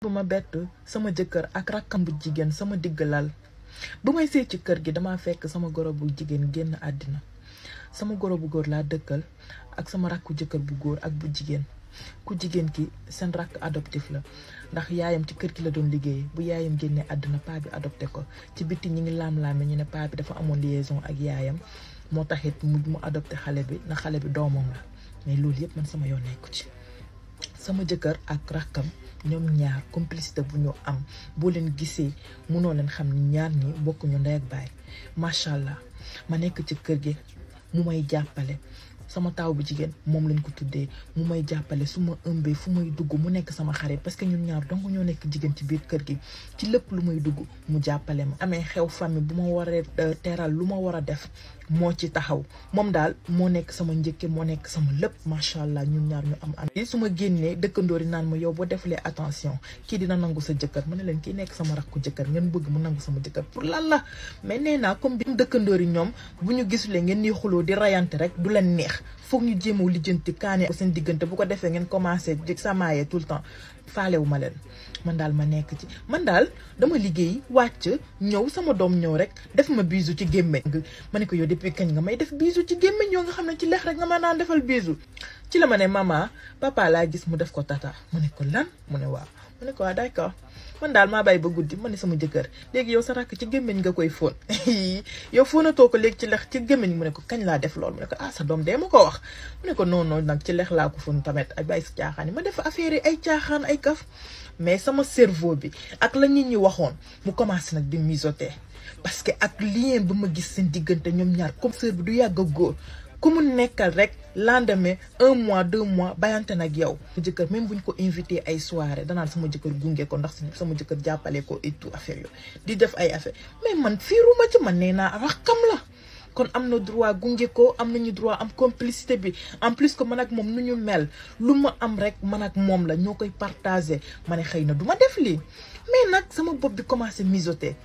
bu ma bett sama jëkkër ak rakkam bu jigéen sama digg lal bu may sëy ci kër gi dama fekk sama goro bu jigéen génn àddina sama goro bu góor laa dëkkal ak sama rakku jëkkër bu góor ak bu jigéen ku jigéen ki seen rakk adoptif la ndax yaayam ci kër gi la doon liggéey bu yaayam génnee àddina paa bi adopté ko ci biti ñi ngi laam-laame ñu ne paa bi dafa amoon liaison ak yaayam moo taxit mu adopté xale bi ndax xale bi doomam la mais loolu yëpp man sama yoon nekku ci sama jëkkër ak rakkam ñoom ñaar complicité bu ñu am boo leen gisee mënoo leen xam ni ñaar ñi bokkuñu ndey ak baay macha allah ma nekk ci kër gi mu may jàppale sama taaw bu jigéen moom lañ ko tuddee mu may jàppale su ma ëmbee fu may dugg mu nekk sama xarit parce que ñun ñaar donc ñoo nekk jigéen ci biir kër gi ci lépp lu may dugg mu jàppale ma amee xew famille bu ma waree teral lu ma war a def moo ci taxaw moom daal moo nekk sama njëkke moo nekk sama lépp macha allah ñun ñaar ñu am su ma génnee dëkkandoor yi naan ma yow boo defalee attention kii dina nangu sa jëkkër ma ne leen kii nekk sama rakku jëkkër ngeen bëgg mu nangu sama jëkkër pour lan la mais nee naa comme bi dëkkandoor yi ñoom bu ñu gisulee ngeen ni xuloo di rayante rek du leen neex foog ñu jéemoo lijjanti kaane seen diggante bu ko defee ngeen commencé di samaaye tout le temps faalewu ma leen man daal ma nekk ci man daal dama liggéey wàcc ñëw sama doom ñëw rek def ma bisu ci gémmeñ ma ne ko yow depuis kañ nga may def bisu ci gémmeñ yoo nga xam ne ci lex rek nga ma naan defal bisu ci la ma ne mama papa laa gis mu def ko tata mu ne ko lan mu ne waaw mu ne ko waaw d'accord man daal maa bàyyi ba guddi ma ne sama jëkkër léegi yow sa rakk ci gémmeñ nga koy fóon yow fóonatoo ko léegi ci lex ci gémmeñ mu ne ko kañ laa def loolu mu ne ko ah sa doom dee ma ko wax mu ne ko non non nag ci lex laa ko fóon tamit ay bàyyi si caaxaan yi ma def affaire yi ay caaxaan ay kaf mais sama cerveau bi ak la nit ñi waxoon mu commencé nag di mijoter parce que ak lien bi ma gis seen diggante ñoom ñaar comme sœur bi du yàgg a góor ku mu nekkal rek lendemain 1 mois 2 mois bayante nag yow sama jëkkër même buñ ko invité ay soirée danaan sama jëkkër gunge ko ndax sama jëkkër jàppale ko et tout affaire yo di def ay affaire mais man fiiruma ci man nee naa raxam la kon am na droit gunge ko am nañu droit am complicité bi en plus que man ak moom nu ñu mel lu ma am rek man ak moom la ñoo koy partagé ma ne xëy na du ma def lii mais nag sama bopp bi commencé mijoter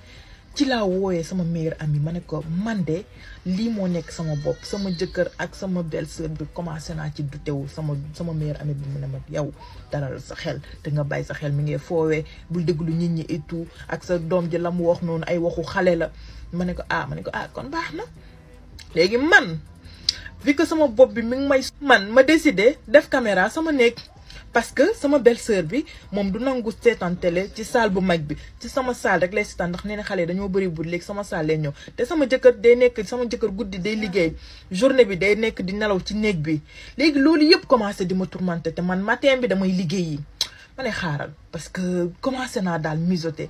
ci laa wooyee sama meilleure amie ma ne ko man de lii moo nekk sama bopp sama jëkkër ak sama belle-sœur bi commencé naa ci dutewu sama meilleure amie bi mu ne ma yow dalal sa xel te nga bàyyi sa xel mi ngi foowee bul déglu nit ñi et tout ak sa doom ji la mu wax noonu ay waxu xale la ma ne ko ah kon baax na léegi man vu que sama bopp bi mi ngi may man ma décidé def caméra sama néeg parce que sama belle-sœur bi moom du nangu seetaan télé ci salle bu mag bi ci sama salle rek lay seetaan ndax nee na xale dañoo bëri bu léegi sama salle lay ñëw te sama jëkkër guddi day liggéey journée bi day nekk di nelaw ci néeg bi léegi loolu yëpp commencé di ma tourmenter te man matin bi damay liggéey yi ma ne xaaral parce que commencé naa daal mijoter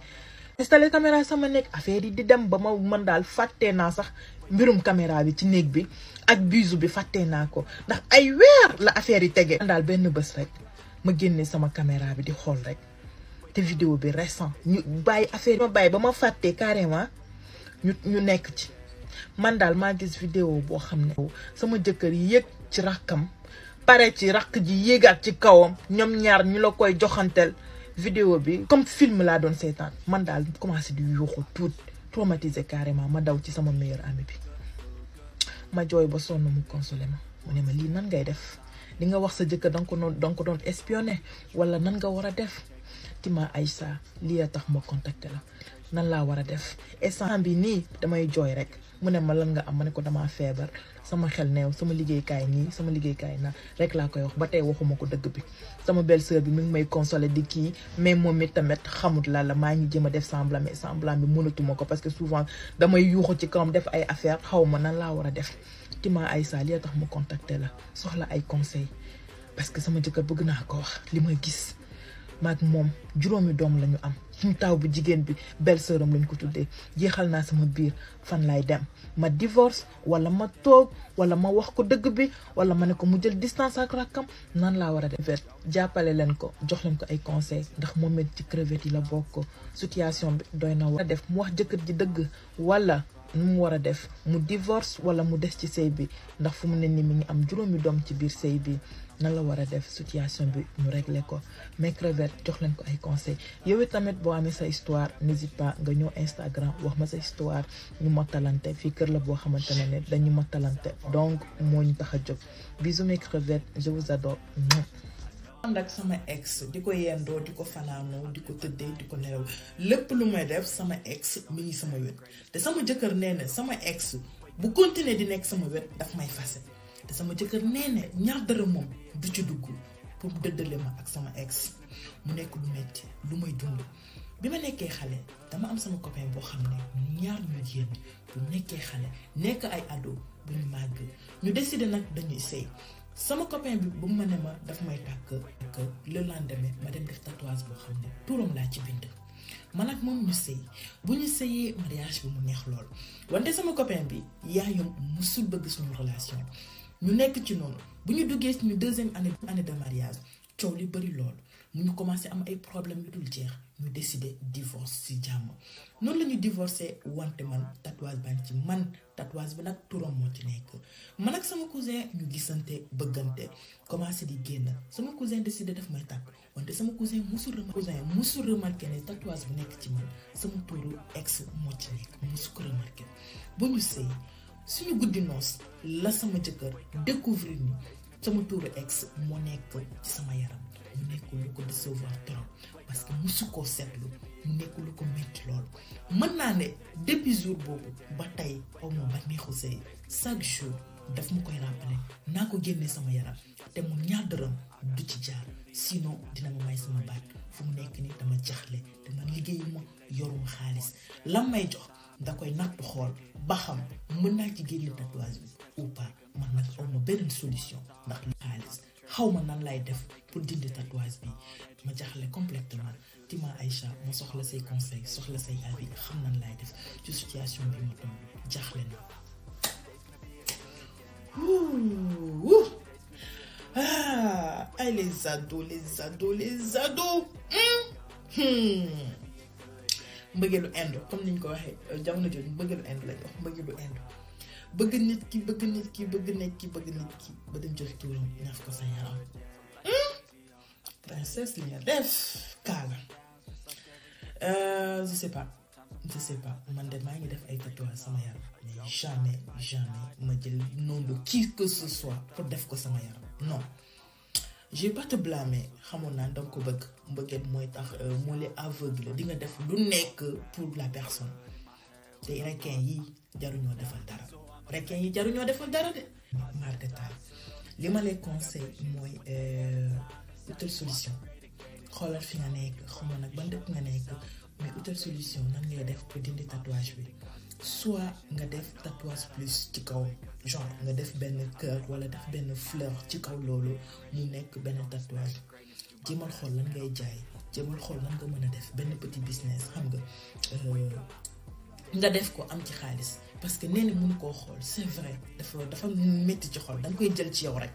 installé caméra sama néeg affaire yi di dem ba ma man daal fàttee naa sax mbirum caméra bi ci néeg bi ak bisu bi fàttee naa ko ndax ay weer la affaire yi tege daal benn bés rek ma génne sama caméra bi di xool rek te vidéo bi récent ñu bàyyi affaire ma bàyyi ba ma fàttee carrément ñu nekk ci man daal maa gis vidéo boo xam ne sama jëkkër yéeg ci rakkam pare ci rakk ji yéegaat ci kawam ñoom ñaar ñu la koy joxanteel vidéo bi comme film laa doon seetaan man daal commencé di yuuxu tuut traumatisé carrément ma daw ci sama meilleure amie bi ma jooy ba sonn mu consolé ma mu ne ma lii nan ngay def li nga wax sa jëkkër danga ko doon espionné wala nan nga war a def Tima Aïssa lii a tax ma contacté la nan laa war a def instant bi nii damay jooy rek mu ne ma lan nga am ma ne ko damaa feebar sama xel neew sama liggéeykaay nii sama liggéeykaay na rek laa koy wax ba tey waxuma ko dëgg bi sama belle-sœur bi mi ngi may consolé di kii mais moom it tamit xamut la maa ngi jéem a def semblant mais semblant bi mënatuma ko parce que souvent damay yuuxu ci kawam def ay affaire xaw ma nan laa war a def Tima Aïssa li tax ma contacté la soxla ay conseil parce que sama jëkkër bëgg naa ko wax li ma gis maag moom juróomi doom lañu am suñu taaw bu jigéen bi belle-sœuram lañ ko tuddee jeexal naa sama biir fan lay dem ma divorce wala ma toog wala ma wax ko dëgg bi wala ma ne ko mu jël distance ak rakkam nan laa war a def jàppale leen ko jox leen ko ay conseil ndax moom it ci crevette yi la bokk situation bi doy na war a def mu wax jëkkër ji dëgg wala nu mu war a def mu divorce wala mu des ci sëy bi ndax fu mu ne ni mi ngi am juróomi doom ci biir sëy bi nan la war a def situation bi ñu régler ko mais crevette jox leen ko ay conseil yow tamit boo amee sa histoire n'hésite pas nga ñëw Instagram wax ma sa histoire ñu mottalante fii kër la boo xamante ne dañu mottalante donc moo ñu tax a jóg bisous mes crevettes je vous adore. ànd ak sama ex di ko yendoo di ko fanaanoo di ko tëddee di ko nelaw lépp lu may def sama ex mi ngi sama wet te sama jëkkër nee na sama ex bu continuer di nekk sama wet daf may fase te sama jëkkër nee na ñaar dërëm moom du ci dugg pour dëddale ma ak sama ex mu nekk lu metti lu may dund bi ma nekkee xale dama am sama copain boo xam ne ñaar ñu génn bu nekkee xale nekk ay ado bu ñu màgg ñu décidé nag dañuy sëy sama copain bi bu ma ne ma daf may tàkk que le lendemain ma dem def tatouage boo xam ne turam laa ci bind man ak moom ñu sëy bu ñu sëyee mariage bi mu neex lool wante sama copain bi yaayam musul bëgg suñu relation ñu nekk ci noonu bu ñu duggee suñu deuxième année de mariage coow li bëri lool mu ñu commencé am ay problème yu dul jeex ñu décidé divorce ci jàmm noonu la ñu divorcé wante man tatouage baa ngi ci man tatouage bi nag turam moo ci nekk man ak sama cousin ñu gisante bëggante commencé di génn sama cousin décidé daf may tàkk wante sama cousin musul remarqué ne tatouage bu nekk ci man sama turu ex moo ci nekk musu ko remarqué ba ñu sëy suñu guddi noos la sama jëkkër découvrir ni sama turu ex moo nekk ci sama yaram mu nekk lu ko décevoir trop parce que musu koo seetlu mu nekk lu ko metti lool mën naa ne depuis jour boobu ba tey aw ma ba neexu sëy chaque jour daf ma koy rappelé naa ko génnee sama yaram te mu ñaar dërëm du ci jaar sinon dina ma may sama baat fu mu nekk ni dama jaxle te man liggéeyuma yoruma xaalis lam may jox da koy natt xool ba xam mën naa ci génne tatouage bi ou pas man nag aw ma beneen solution ndax xaalis xaw ma nan lay def pour dindi tatouage bi ma jaxle complètement Tima Aïcha ma soxla say conseil soxla say avis xam nan lay def ci situation bi ma toll jaxle na ay les ados mbëggeelu indo comme niñ ko waxee jamono jooju mbëggeelu indo lañ wax mbëggeelu indo bëgg nit ki ba dem jël tuuram ñaf ko sa yaram princesse li nga def kaala je sais pas man de maa ngi def ay tatouage sama yaram mais jamais ma jël nom de qui que ce soit pour def ko sama yaram non je vais pas te blâmer xamoon naa danga ko bëgg mbëggeel mooy tax moo lay aveugle di nga def lu nekk pour la personne te requin yi jaruñoo defal dara de mar de taal li ma lay conseil mooy utal solution xoolal fi nga nekk xamoo nag ban dëkk nga nekk mais utal solution nan ngay def pour dindi tatouage bi soit nga def tatouage plus ci kaw genre nga def benn cœur wala def benn fleur ci kaw loolu mu nekk benn tatouage jéemal xool lan ngay jaay jéemal xool lan nga mën a def benn petit business xam nga def ko am ci xaalis parce que nee na mënu koo xool c'est vrai dafa métti ci xol danga koy jël ci yow rek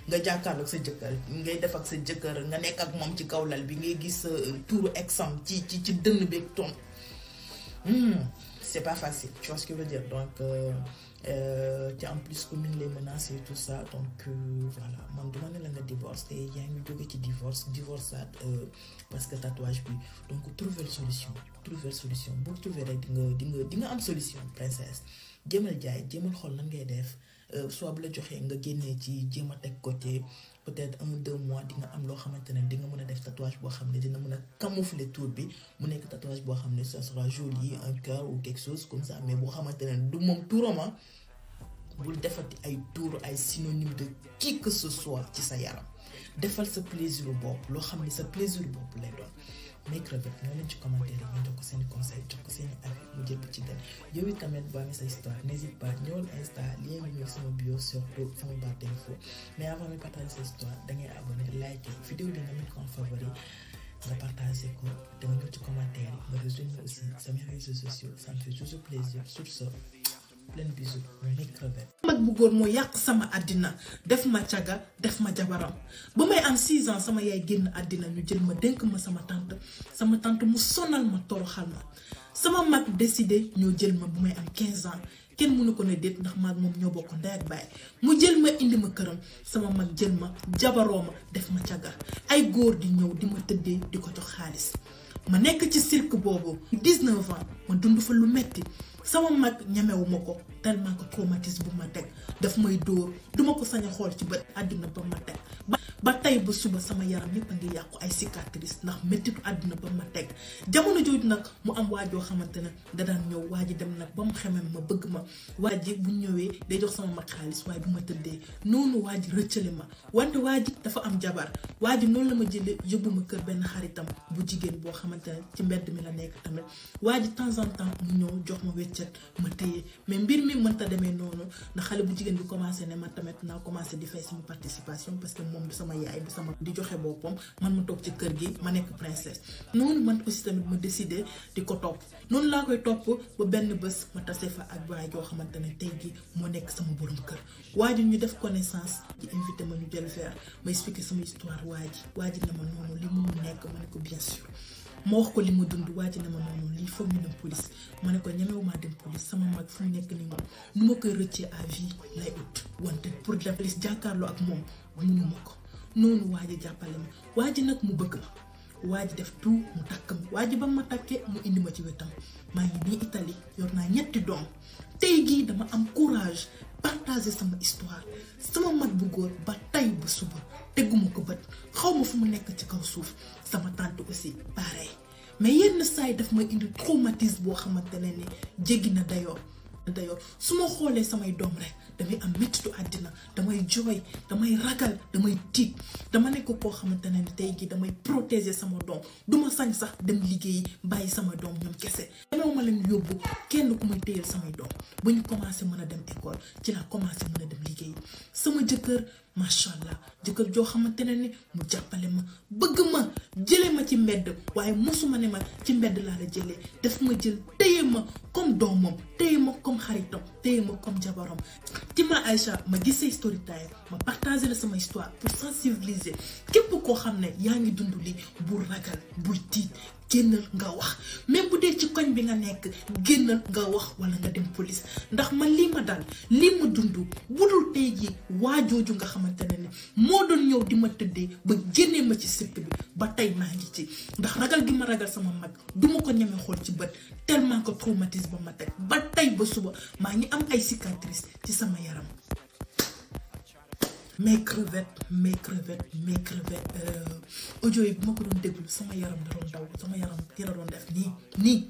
nga jàkkaarloog sa jëkkër ngay def ak sa jëkkër nga nekk ak moom ci kaw lal bi ngay gis tuuru exam ci dënn beeg ton c'est pas facile tu vois ce que je veux dire donc te en plus que mi ngi lay menacer tout ça donc voilà man duma ne la nga divorce te yaa ngi jóge ci divorce parce que tatouage bi donc trouver solution boo trouver rek di nga am solution princesse jéemal jaay jéemal xool nan ngay def soit bu la joxee nga génnee ci jéem a teg côté peut-être 1-2 mois di nga am loo xamante ne di nga mën a def tatouage boo xam ne dina mën a camoufler tour bi mu nekk tatouage boo xam ne ça sera joli un cœur ou quelque chose comme ça mais boo xamante ne du moom tuurama bul defati ay tuur ay synonyme de qui que ce soit ci sa yaram defal sa plaisir bopp loo xam ne sa plaisir bopp lay doon Microbet ñoo leen ci commentaire yi ñu jox ko seen conseil jox ko seen avis mu jëpp ci gën yow it tamit boo amee sa histoire n'hésite pas ñëwal Insta lien bi ñëw sama bio surtout sama barre d'info mais avant de partager sa histoire da ngay abonné like vidéo bi nga mettre ko en favori nga partager ko da nga ñëw ci commentaire yi nga rejoindre aussi sama réseaux sociaux ça me fait toujours plaisir sur ce plein bisous Microbet. mag bu góor moo yàq sama àddina def ma caga def ma jabaram ba may am 6 ans sama yaay génn àddina ñu jël ma dénk ma sama tante mu sonal ma toroxal ma sama mag décidé ñoo jël ma bu may am 15 ans kenn mënu ko ne déet ndax maag moom ñoo bokk ndey ak baay mu jël ma indi ma këram sama mag jël ma jabaroo ma def ma caga ay góor di ñëw di ma tëddee di ko jox xaalis ma nekk ci cirque boobu 19 ans ma dund fa lu metti sama mag ñemewuma ko tellement que traumatisme bu ma teg daf may dóor duma ko sañ a xool ci bët àddina ba ma teg ba tey ba suba sama yaram yëpp a ngi yàqu ay cicatrices ndax méttitu àdduna ba ma teg jamono jooju nag mu am waajoo xamante ne da daan ñëw waa ji dem nag ba mu xemem ma bëgg ma waa ji bu ñëwee day jox sama mag xaalis waaye bu ma tëddee noonu waa ji rëccale ma wante waa ji dafa am jabar waa ji noonu la ma jëlee yóbbu ma kër benn xaritam bu jigéen boo xamante ne ci mbedd mi la nekk tamit waa ji temps en temps mu ñëw jox ma weccet ma téye mais mbir mi mënta demee noonu ndax xale bu jigéen bi commencé ne ma tamit naa commencé di fay sama participation parce que moom du sama yaay du sama di joxe boppam man ma toog ci kër gi ma nekk princesse noonu man aussi tamit ma décidé di ko topp noonu laa koy topp ba benn bés ma tase fa ak waay joo xamante ne tey gi moo nekk sama borom kër waa ji ñu def connaissance di invité ma ñu jël verre ma expliqué sama histoire waa ji ne ma noonu li mënul nekk ma ne ko bien sûr ma wax ko li ma dund waa ji ne ma noonu lii foog ñu dem police ma ne ko ñemewumaa dem police sama mag fu mu nekk ni moom nu ma koy rëccee à vie lay ut wante pour dem police jàkkaarloo ak moom mënu ma ko noonu waa ji jàppale ma waa ji nag mu bëgg ma waa ji def tout mu takk ma waa ji ba ma takkee mu indi ma ci wetam maa ngi nii Italie yor naa 3 doom tey gii dama am courage partager sama histoire sama mag bu góor ba tey ba suba tegguma ko bët xaw ma fu mu nekk ci kaw suuf sama tante aussi pareil mais yenn saa yi daf may indi traumatisme boo xamante ne ni jéggi na dayoo su ma xoolee samay doom rek damay am méttitu àddina damay jooy damay ragal damay tiit dama nekk koo xamante ne ni tey gi damay protéger sama doom duma sañ sax dem liggéeyi bàyyi sama doom ñoom kese demewu ma leen yóbbu kenn ku may téyel samay doom ba ñu commencé mën a dem école ci laa commencé mën a dem liggéeyi sama jëkkër macha allah jëkkër joo xamante ne ni mu jàppale ma bëgg ma jëlee ma ci mbedd waaye mosuma ne ma ci mbedd laa la jëlee daf ma jël téye ma comme doomam téye ma comme xaritam téye ma comme jabaram ci ma Aïcha ma gisee story time ma partagé la sama histoire pour sensibiliser képp koo xam ne yaa ngi dund li bul ragal bul tiit génnal nga wax même bu dee ci koñ bi nga nekk génnal nga wax wala nga dem police ndax man lii ma dal lii ma dund budul tey ji waajooju nga xamante ne ni moo doon ñëw di ma tëddee ba génnee ma ci sëpp bi ba tey maa ngi ci ndax ragal gi ma ragal sama mag duma ko ñeme xool ci bët tellement que traumatisme ba ma teg ba tey ba suba maa ngi am ay cicatrices ci sama yaram mes crevettes audio yi bu ma ko doon déglu sama yaram da doon daw sama yaram dina doon def nii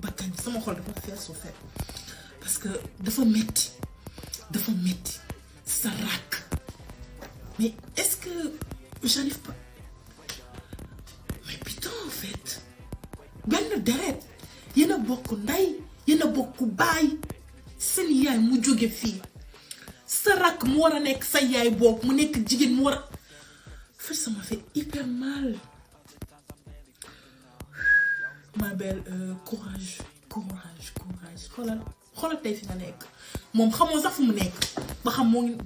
ba kañ sama xol dafa fees su fekk parce que dafa metti sa rakk mais est-ce que j'arrive pas mais putain en fait benn deret yéen a bokk ndey yéen a bokk baay seen yaay mu jóge fii sa rakk mu war a nekk sa yaay boobu mu nekk jigéen mu war a fait ça m'a fait hyper mal ma belle courage xoolal tey fi nga nekk moom xamoo sax fu mu nekk ba xam moo ngi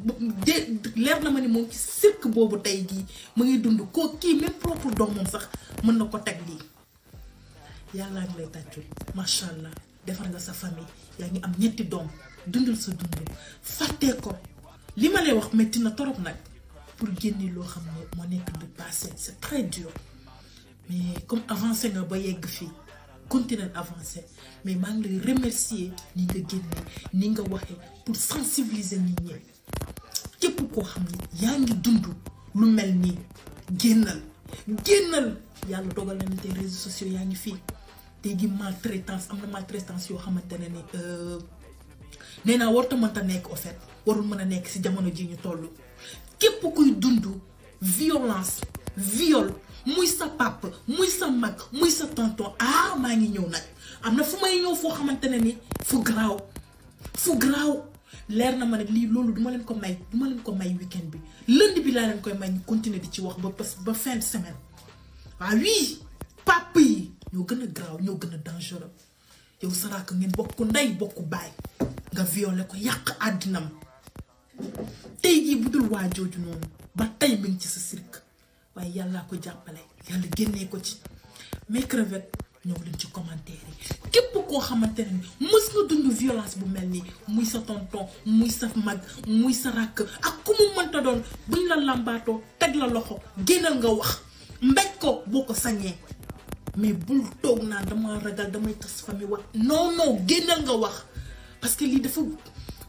leer na ma ni moom ci cirque boobu tey gii mu ngi dund ko kii même propre doomam sax mën na ko teg lii yàlla ngi lay tàccul macha allah defar nga sa famille yaa ngi am 3 doom dundal sa dund fàttee ko li ma lay wax metti na torop nag pour génne loo xam ne moo nekk le passé c'est très dur mais comme avancé nga ba yegg fii continuer avancer mais maa ngi lay remercier ni nga génne ni nga waxee pour sensibiliser nit ñi képp koo xam ne yaa ngi dund lu mel nii génnal yàlla dogal na ni tey réseaux sociaux yaa ngi fii tey gi maltraitance am na maltraitance yoo xamante ne ni nee naa warta mënta nekk au fait warul mën a nekk ci jamono ji ñu toll képp kuy dund violence viol muy sa papa muy sa mag muy sa tonton maa ngi ñëw nag am na fu may ñëw foo xamante ne ni fu garaaw leer na ma ne lii loolu duma leen ko may weekend bi lundi bi laa leen koy may ñu continuer di ci wax ba fin de semaine oui papa yi ñoo gën a garaaw ñoo gën a dangereux yow saraka ngeen bokk ndey bokk baay nga violé ko yàq àddinam tey jii bu dul waa jooju noonu ba tey mi ngi ci sa cirque waaye yàllaa ko jàppale yàlla génnee ko ci mes crevettes ñëw leen ci commentaire yi képp koo xamante ne mës nga dund violence bu mel nii muy sa tonton muy sa mag muy sa rakk ak ku mu mënta doon buñ la lambaatoo teg la loxo génnal nga wax mbéj ko boo ko sañee mais bul toog naan dama ragal damay tas famille wax non génnal nga wax parce que lii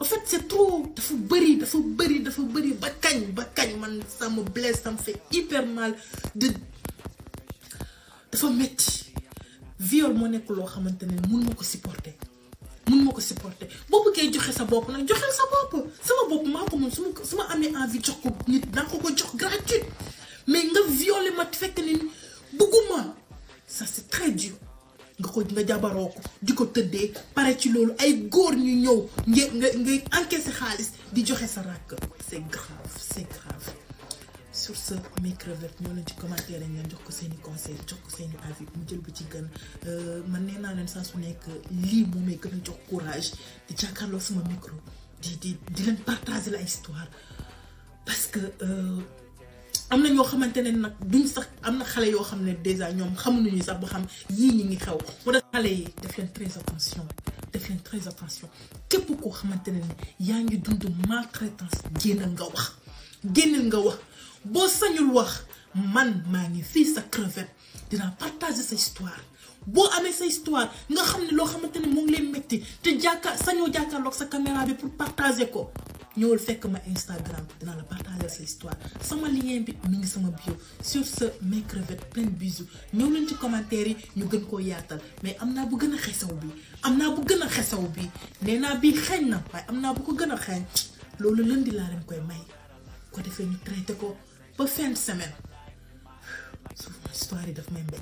en fait c'est trop dafa bëri ba kañ man ça me blesse, ça me fait hyper mal de dafa metti viol moo nekk loo xamante ne mun ma ko supporter boo bëggee joxe sa bopp nag joxel sa bopp sama bopp maa ko moom su ma amee envie jox ko nit danga ko jox gratuit mais nga violer ma fekk ni bëgguma ça c'est très dur nga jabaroo ko di ko tëddee pare ci loolu ay góor ñu ñëw ngay encaisser xaalis di joxe sa rakk c'est grave sur ce mes crevettes ñoo leen ci commentaire lañ leen jox ko seeni conseil jox ko seeni avis mu jël bu ci gën man nee naa leen saa su nekk lii moo may gën a jox courage di jàkkaarloo sama micro di leen partager la histoire parce que am na ñoo xamante ne nag duñ sax am na xale yoo xam ne déjà ñoom xamuñu sax ba xam yii ñi ngi xew moo tax xale yi def leen très attention képp koo xamante ne yaa ngi dund maltraitance génnal nga wax boo sañul wax man maa ngi fii sa crevette dinaa partager sa histoire boo amee sa histoire nga xam ne loo xamante ne moo ngi leen métti te sañoo jàkkaarloog sa caméra bi pour partager ko ñëwal fekk ma Instagram dinaa la partager sa histoire sama lien bi mi ngi sama bio. Sur ce mes crevettes plein de bisous ñëw leen ci commentaire yi ñu gën koo yaatal mais am naa bu gën a xesaw bi nee naa bii xeeñ na waaye am naa bu ko gën a xeeñ loolu lundi laa leen koy may ko defee ñu traité ko ba fin de semaine souvent histoire yi daf may mbéy.